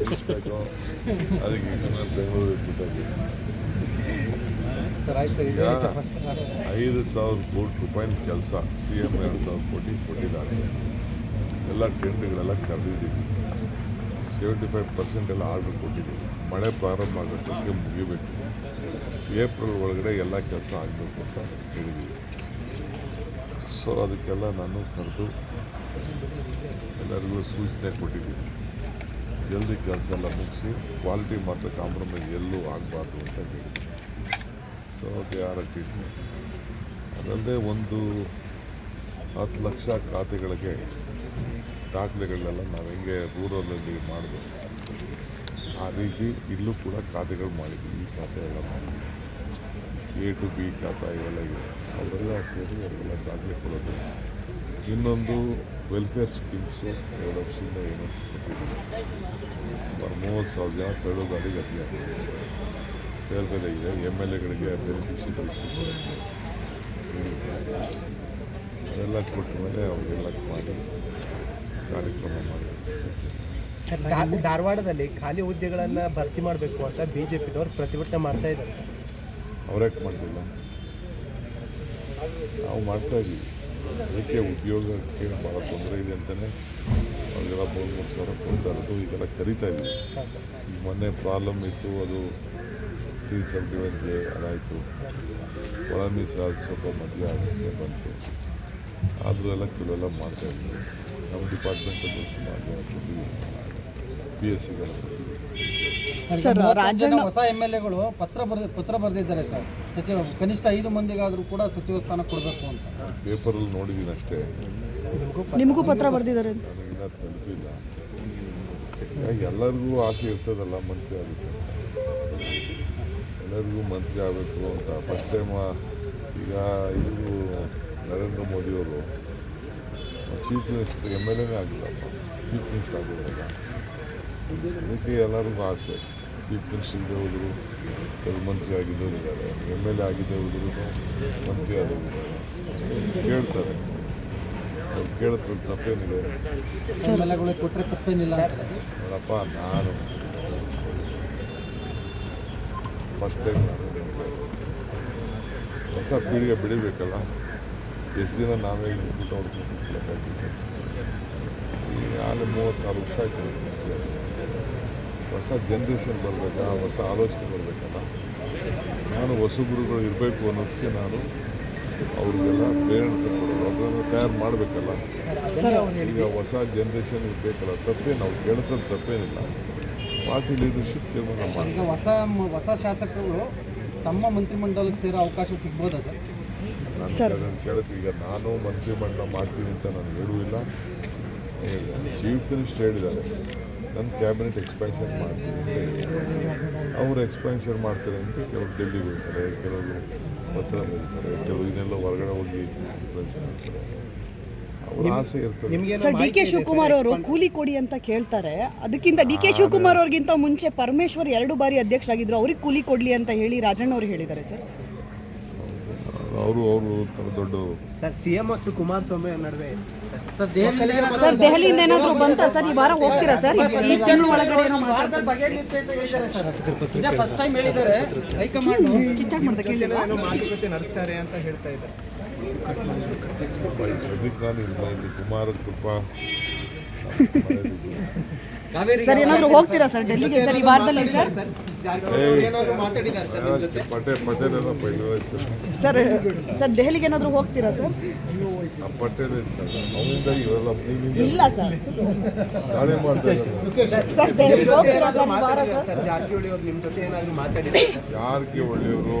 ತಿಳಿಸ್ಬೇಕು. ಅದಕ್ಕೆ ಈ ಸುಮ್ಮನೆ ಬೆಂಗಳೂರು ಇಟ್ಬಿಟ್ಟಾಗಿ ಈಗ 5,000 ಕೋಟಿ ರೂಪಾಯಿನ ಕೆಲಸ CM 2,000 ಕೋಟಿ ಕೊಟ್ಟಿದ್ದಾರೆ. ಎಲ್ಲ ಟೆಂಡ್ಗಳೆಲ್ಲ ಕರೆದಿದ್ದೀವಿ. 75% ಎಲ್ಲ ಆರ್ಡ್ರ್ ಕೊಟ್ಟಿದ್ದೀವಿ. ಮಳೆ ಪ್ರಾರಂಭ ಆಗೋದಕ್ಕೆ ಮುಗಿಬೇಕು. ಏಪ್ರಿಲ್ ಒಳಗಡೆ ಎಲ್ಲ ಕೆಲಸ ಆಗಬೇಕು ಅಂತ ಹೇಳಿದ್ದೀವಿ. ಸೊ ಅದಕ್ಕೆಲ್ಲ ನಾನು ಕರೆದು ಎಲ್ಲರಿಗೂ ಸೂಚನೆ ಕೊಟ್ಟಿದ್ದೀನಿ. ಜಲ್ದಿ ಕೆಲಸ ಎಲ್ಲ ಮುಗಿಸಿ ಕ್ವಾಲಿಟಿ ಮಾತ್ರ ಕಾಂಪ್ರಮೈಸ್ ಎಲ್ಲೂ ಆಗಬಾರ್ದು ಅಂತ ಹೇಳಿ. So they are treatment. ಅದಲ್ಲದೆ ಒಂದು 10 ಲಕ್ಷ ಖಾತೆಗಳಿಗೆ ದಾಖಲೆಗಳನ್ನೆಲ್ಲ ನಾವು ಹೆಂಗೆ ರೂರಲಲ್ಲಿ ಮಾಡಿದ್ವಿ ಆ ರೀತಿ ಇಲ್ಲೂ ಕೂಡ ಖಾತೆಗಳು ಮಾಡಿದ್ವಿ. ಈ ಖಾತೆ ಎಲ್ಲ ಮಾಡಿದ್ವಿ. A to B ಖಾತಾ ಇವೆಲ್ಲ ಇದೆ. ಅವರೆಲ್ಲ ಸೇರಿ ಅವರೆಲ್ಲ ದಾಖಲೆ ಕೊಡೋದು. ಇನ್ನೊಂದು ವೆಲ್ಫೇರ್ ಸ್ಕೀಮ್ಸು 2 ವರ್ಷದಿಂದ ಏನೋ ಕೊಟ್ಟಿದ್ದೀವಿ. ಸುಮಾರು 30,000 ಜನ ತಳ್ಳು ಗಾಡಿ ಗತಿ ಬೇರೆ ಬೇರೆ ಇದೆ. MLAಗಳಿಗೆ ಬೆನಿಫಿಷರೀಸ್ ಅದೆಲ್ಲ ಕೊಟ್ಟ ಮೇಲೆ ಅವರೆಲ್ಲ ಮಾಡಿ ಕಾರ್ಯಕ್ರಮ ಮಾಡಿ. ಸರ್, ಧಾರವಾಡದಲ್ಲಿ ಖಾಲಿ ಹುದ್ದೆಗಳನ್ನು ಭರ್ತಿ ಮಾಡಬೇಕು ಅಂತ BJPನವರು ಪ್ರತಿಭಟನೆ ಮಾಡ್ತಾ ಇದ್ದಾರೆ ಸರ್. ಅವ್ರ್ಯಾಕೆ ಮಾಡಲಿಲ್ಲ? ನಾವು ಮಾಡ್ತಾಯಿದ್ದೀವಿ. ಅದಕ್ಕೆ ಉದ್ಯೋಗಕ್ಕೆ ಭಾಳ ತೊಂದರೆ ಇದೆ ಅಂತಲೇ ಅವ್ರಿಗೆಲ್ಲ 3,000 ಸಾವಿರ ಕೊಡ್ತಾ ಇರೋದು. ಈಗೆಲ್ಲ ಕರಿತಾ ಇದ್ದೀವಿ. ಈಗ ಮೊನ್ನೆ ಪ್ರಾಬ್ಲಮ್ ಇತ್ತು, ಅದು 371 ಅದಾಯಿತು. ಒಳ ಮೀಸಲಾದ ಸ್ವಲ್ಪ ಮಧ್ಯ ಬಂತು. ಆದರೂ ಎಲ್ಲ ಕೆಲವೆಲ್ಲ ಮಾಡ್ತಾಯಿದ್ದೀವಿ. ನಮ್ಮ ಡಿಪಾರ್ಟ್ಮೆಂಟಲ್ಲಿ ಸುಮಾರು ಜನ ಕೊಟ್ಟಿದ್ದೀವಿ. PSCಗೆಲ್ಲ ಸರ್, ರಾಜ್ಯದ ಹೊಸ MLAಗಳು ಪತ್ರ ಬರೆದಿದ್ದಾರೆ ಸರ್. ಸಚಿವ ಕನಿಷ್ಠ 5 ಮಂದಿಗಾದರೂ ಕೂಡ ಸಚಿವ ಸ್ಥಾನ ಕೊಡಬೇಕು ಅಂತ ಪೇಪರಲ್ಲಿ ನೋಡಿದ್ದೀನಿ ಅಷ್ಟೇ. ನಿಮಗೂ ಪತ್ರ ಬರೆದಿದ್ದಾರೆ ಅಂತ ನನಗಿನ್ನ ತಲುಪಿಲ್ಲ. ಎಲ್ಲರಿಗೂ ಆಸೆ ಇರ್ತದಲ್ಲ ಮಂತ್ರಿ ಆಗುತ್ತೆ ಅಂತ. ಎಲ್ಲರಿಗೂ ಮಂತ್ರಿ ಆಗಬೇಕು ಅಂತ. ಫಸ್ಟ್ ಟೈಮ್ ಈಗ ಇದು ನರೇಂದ್ರ ಮೋದಿಯವರು ಚೀಫ್ ಮಿನಿಸ್ಟರ್ MLAನೇ ಆಗಿಲ್ಲಪ್ಪ, ಚೀಫ್ ಮಿನಿಸ್ಟರ್ ಆಗಿದ್ರಲ್ಲ. ಅದಕ್ಕೆ ಎಲ್ಲರಿಗೂ ಆಸೆ. ಚೀಫ್ ಮಿನಿಸ್ಟರ್ ಹೋದರು, ಕೆಲವು ಮಂತ್ರಿ ಆಗಿದ್ದವರು ಇದ್ದಾರೆ. MLA ಆಗಿದ್ದೇ ಹೋದ್ರು ಮಂತ್ರಿ ಆದವರು ಕೇಳ್ತಾರೆ. ಅವ್ರು ಕೇಳಿದ್ರೆ ತಪ್ಪೇನಿದೆ? MLAಗಳಿಗೆ ಕೊಟ್ಟರೆ ತಪ್ಪೇನಿಲ್ಲ. ನೋಡಪ್ಪ, ನಾನು ಫಸ್ಟ್ ಟೈಮ್ ಹೊಸ ಪೀಳಿಗೆ ಬೆಳಿಬೇಕಲ್ಲ. ಎಷ್ಟು ದಿನ ನಾವೇ ಊಟ ಹೊಡ್ಕೊಂಡು ಈಗ ಆಗಲೇ 34 ವರ್ಷ ಆಯ್ತು. ಹೊಸ ಜನ್ರೇಷನ್ ಬರಬೇಕಾ, ಹೊಸ ಆಲೋಚನೆ ಬರಬೇಕಲ್ಲ. ನಾನು ಹೊಸಬರುಗಳು ಇರಬೇಕು ಅನ್ನೋದಕ್ಕೆ ನಾನು ಅವ್ರಿಗೆಲ್ಲ ಪ್ರೇರಣೆ ಕೊಡೋದು, ಅದನ್ನು ತಯಾರು ಮಾಡಬೇಕಲ್ಲ. ಈಗ ಹೊಸ ಜನ್ರೇಷನ್ ಇರಬೇಕಲ್ಲ. ತಪ್ಪೇ ನಾವು ಕೇಳ್ತಾರೆ, ತಪ್ಪೇನಿಲ್ಲ. ಪಾರ್ಟಿ ಲೀಡರ್ಶಿಪ್ ತೀರ್ಮಾನ ಮಾಡಿ. ಈಗ ಹೊಸ ಶಾಸಕರು ತಮ್ಮ ಮಂತ್ರಿಮಂಡಲಕ್ಕೆ ಸೇರೋ ಅವಕಾಶ ಸಿಗ್ಬೋದಾ ಸರ್? ಅದನ್ನು ಕೇಳ್ತೀವಿ. ಈಗ ನಾನು ಮಂತ್ರಿಮಂಡಲ ಮಾಡ್ತೀನಿ ಅಂತ ನಾನು ಹೇಳುವುದಿಲ್ಲ. ಚೀಫ್ ಮಿನಿಸ್ಟರ್ ಹೇಳಿದ್ದಾರೆ ನನ್ನ ಕ್ಯಾಬಿನೆಟ್ ಎಕ್ಸ್ಪ್ಯಾನ್ಷನ್ ಮಾಡ್ತೀನಿ ಅಂತ ಹೇಳಿದ್ದಾರೆ. ಅವರು ಎಕ್ಸ್ಪ್ಯಾನ್ಷನ್ ಮಾಡ್ತಾರೆ ಅಂತ ಕೆಲವರು ಡೆಲ್ಲಿಗೆ ಹೋಗ್ತಾರೆ, ಕೆಲವರು ಪತ್ರ ಬರೀತಾರೆ, ಕೆಲವರು ಇದನ್ನೆಲ್ಲ ಹೊರಗಡೆ ಹೋಗಿ ಮಾಡ್ತಾರೆ. ಅವ್ರ ಆಸೆ ಇರ್ತದೆ. ಸರ್, DK ಶಿವಕುಮಾರ್ ಅವರು ಕೂಲಿ ಕೊಡಿ ಅಂತ ಕೇಳ್ತಾರೆ. ಅದಕ್ಕಿಂತ DK ಶಿವಕುಮಾರ್ ಅವ್ರಿಗಿಂತ ಮುಂಚೆ ಪರಮೇಶ್ವರ್ 2 ಬಾರಿ ಅಧ್ಯಕ್ಷರಾಗಿದ್ರು. ಅವ್ರಿಗೆ ಕೂಲಿ ಕೊಡಲಿ ಅಂತ ಹೇಳಿ ರಾಜಣ್ಣ ಅವರು ಹೇಳಿದ್ದಾರೆ ಸರ್. ಅವರು ದೊಡ್ಡ ಸರ್, CM ಮತ್ತು ಕುಮಾರಸ್ವಾಮಿ ನಡುವೆ ಸರ್, ದೆಹಲಿಯಿಂದ ಏನಾದರೂ ಬಂತಾ ಸರ್? ಈ ವಾರ ಹೋಗ್ತೀರಾ ಸರ್? ಈ ತಿಂಗಳ ಒಳಗಡೆ ಏನೋ ಫಸ್ಟ್ ಟೈಮ್ ಹೇಳಿದ್ದಾರೆ. ಹೈಕಮಾಂಡ್ ಚಿಚ್ಚಾಕ್ ಮಾಡ್ದೆ ಕೇಳಿಲ್ಲ. ಮಾತುಕತೆ ನಡೆಸ್ತಾರೆ ಅಂತ ಹೇಳ್ತಾ ಇದ್ದಾರೆ. ಸದ್ಯಕ್ಕೆ ನಾನು ಇಲ್ಲಿ ಕುಮಾರ ಕೃಪಾ ಸರ್, ಏನಾದರೂ ಹೋಗ್ತೀರಾ ಸರ್ ಡೆಲ್ಲಿಗೆ ಸರ್ ಈ ವಾರದಲ್ಲಿ ಸರ್? ಏನಾದರೂ ಮಾತಾಡಿದ್ದಾರೆ ಸರ್ ನಿಮ್ಮ ಜೊತೆ? ಪಟೇಲೆಲ್ಲ ಸರ್ ದೆಹಲಿಗೆ ಏನಾದರೂ ಹೋಗ್ತೀರಾ ಸರ್? ಪಟೇಲ್ ಇರ್ತಲ್ಲ, ಅವನಿಂದ ಇವರೆಲ್ಲ ಇಲ್ಲ ಸರ್. ನಾಳೆ ಮಾಡ್ತಾ ಇದ್ದಾರೆ. ಸರ್, ದೆಹಲಿಗೆ ಹೋಗ್ತೀರಾ ಸರ್ ಈ ವಾರ ಸರ್? ಸರ್, ಜಾರಕಿಹೊಳಿ ಅವರು ನಿಮ್ಮ ಜೊತೆ ಏನಾದರೂ ಮಾತಾಡಿದ್ದಾರೆ? ಜಾರಕಿಹೊಳಿಯವರು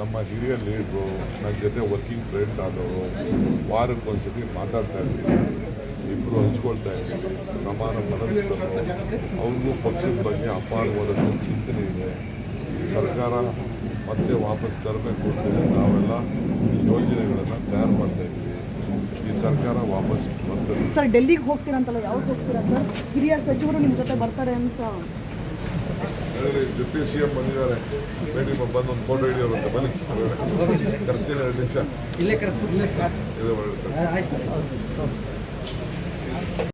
ನಮ್ಮ ಹಿರಿಯ ಲೀಡ್ರು, ನನ್ನ ಜೊತೆ ವರ್ಕಿಂಗ್ ಫ್ರೆಂಡ್ ಆದವರು. ವಾರಕ್ಕೊಂದ್ಸತಿ ಮಾತಾಡ್ತಾ ಇದ್ದೀವಿ. ಇಬ್ಬರು ಹಂಚ್ಕೊಳ್ತಾ ಇದ್ದೀವಿ. ಸಮಾನ ಮನಸ್ಸು. ಅವ್ರಿಗೂ ಪಕ್ಷದ ಬಗ್ಗೆ ಅಪಾರವಾದ ಚಿಂತನೆ ಇದೆ. ಸರ್ಕಾರ ಮತ್ತೆ ವಾಪಸ್ ತರಬೇಕು ಅಂತೇಳಿ ನಾವೆಲ್ಲ ಯೋಜನೆಗಳನ್ನು ತಯಾರು ಮಾಡ್ತಾ ಇದ್ದೀವಿ. ಈ ಸರ್ಕಾರ ವಾಪಸ್ ಬರ್ತದೆ. ಸರ್, ಡೆಲ್ಲಿಗೆ ಹೋಗ್ತೀರಂತಲ್ಲ, ಯಾವಾಗ ಹೋಗ್ತೀರಾ ಸರ್? ಹಿರಿಯ ಸಚಿವರು ನಿಮ್ಮ ಜೊತೆ ಬರ್ತಾರೆ ಅಂತ ಡೆಪ್ಟಿ CM ಬಂದಿದ್ದಾರೆ. ಭೇಟಿ ಬಂದು ಒಂದು ಫೋಟೋ ಹಿಡಿಯೋರು ಅಂತ ಬನ್ನಿ ಕರೆಸ್ತೀನಿ. 2 ನಿಮಿಷ ಇಲ್ಲೇ ಕರೆಸ್ತೀನಿ. ಇದು